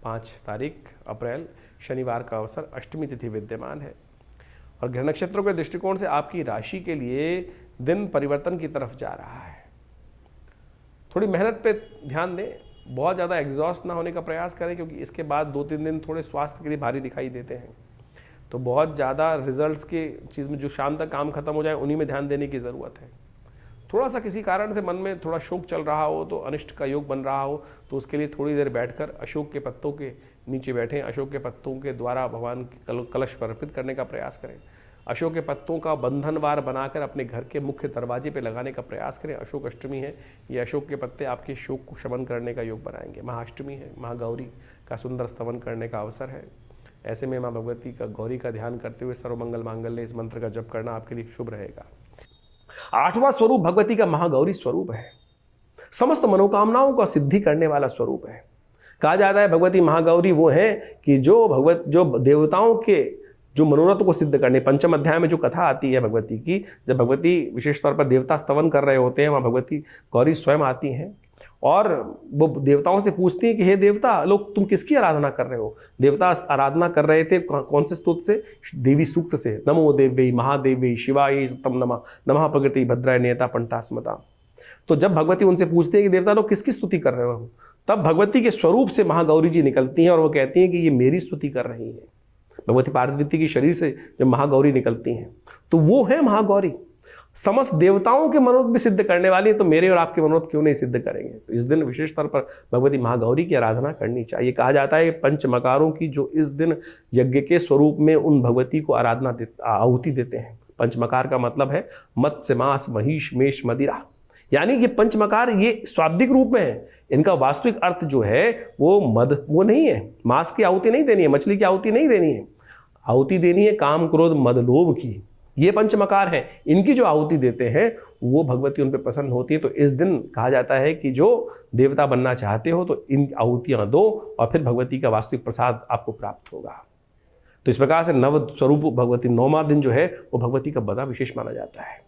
5 तारीख अप्रैल शनिवार का अवसर, अष्टमी तिथि विद्यमान है। और ग्रह नक्षत्रों के दृष्टिकोण से आपकी राशि के लिए दिन परिवर्तन की तरफ जा रहा है। थोड़ी मेहनत पे ध्यान दें, बहुत ज़्यादा एग्जॉस्ट ना होने का प्रयास करें, क्योंकि इसके बाद 2-3 दिन थोड़े स्वास्थ्य के लिए भारी दिखाई देते हैं। तो बहुत ज़्यादा रिजल्ट्स के चीज़ में जो शाम तक काम खत्म हो जाए उन्हीं में ध्यान देने की ज़रूरत है। थोड़ा सा किसी कारण से मन में थोड़ा शोक चल रहा हो, तो अनिष्ट का योग बन रहा हो, तो उसके लिए थोड़ी देर बैठकर अशोक के पत्तों के नीचे बैठें, अशोक के पत्तों के द्वारा भगवान के कलश पर अर्पित करने का प्रयास करें। अशोक के पत्तों का बंधनवार बनाकर अपने घर के मुख्य दरवाजे पर लगाने का प्रयास करें। अशोक अष्टमी है, ये अशोक के पत्ते आपके शोक को शमन करने का योग बनाएंगे। महाअष्टमी है, महागौरी का सुंदर स्तवन करने का अवसर है। ऐसे में माँ भगवती का, गौरी का ध्यान करते हुए सर्वमंगल मांगल्य इस मंत्र का जप करना आपके लिए शुभ रहेगा। 8वां स्वरूप भगवती का महागौरी स्वरूप है। समस्त मनोकामनाओं का सिद्धि करने वाला स्वरूप है। कहा जाता है भगवती महागौरी वो है कि जो देवताओं के जो मनोरथ को सिद्ध करने, पंचम अध्याय में जो कथा आती है भगवती की, जब भगवती विशेष तौर पर देवता स्तवन कर रहे होते हैं, वहाँ भगवती गौरी स्वयं आती हैं और वो देवताओं से पूछती हैं कि हे देवता लोग, तुम किसकी आराधना कर रहे हो? देवता आराधना कर रहे थे कौन से स्तोत्र से? देवी सूक्त से। नमो देव्यै महादेव्यै शिवाय सतम नमः, नमः प्रकृति भद्राय नियता पंटा स्मृता। तो जब भगवती उनसे पूछती है कि देवता लोग किसकी स्तुति कर रहे हो, तब भगवती के स्वरूप से महागौरी जी निकलती हैं और वो कहती हैं कि ये मेरी स्तुति कर रही है। भगवती पार्वती के शरीर से जब महागौरी निकलती हैं तो वो है महागौरी। समस्त देवताओं के मनोरथ भी सिद्ध करने वाली है, तो मेरे और आपके मनोरथ क्यों नहीं सिद्ध करेंगे? तो इस दिन विशेष तौर पर भगवती महागौरी की आराधना करनी चाहिए। कहा जाता है पंचमकारों की जो इस दिन यज्ञ के स्वरूप में उन भगवती को आहुति देते हैं। पंचमकार का मतलब है मत्स्य, मांस, महिष, मेष, मदिरा, यानी ये पंचमकार ये स्वाब्दिक रूप में है। इनका वास्तविक अर्थ जो है वो नहीं है, मांस की आहुति नहीं देनी है, मछली की आहुति नहीं देनी है, आहुति देनी है काम, क्रोध, मद, लोभ की। ये पंचमकार है, इनकी जो आहुति देते हैं वो भगवती उन पर प्रसन्न होती है। तो इस दिन कहा जाता है कि जो देवता बनना चाहते हो तो इन आहुतियां दो और फिर भगवती का वास्तविक प्रसाद आपको प्राप्त होगा। तो इस प्रकार से नव स्वरूप भगवती 9वां दिन जो है वो भगवती का बड़ा विशेष माना जाता है।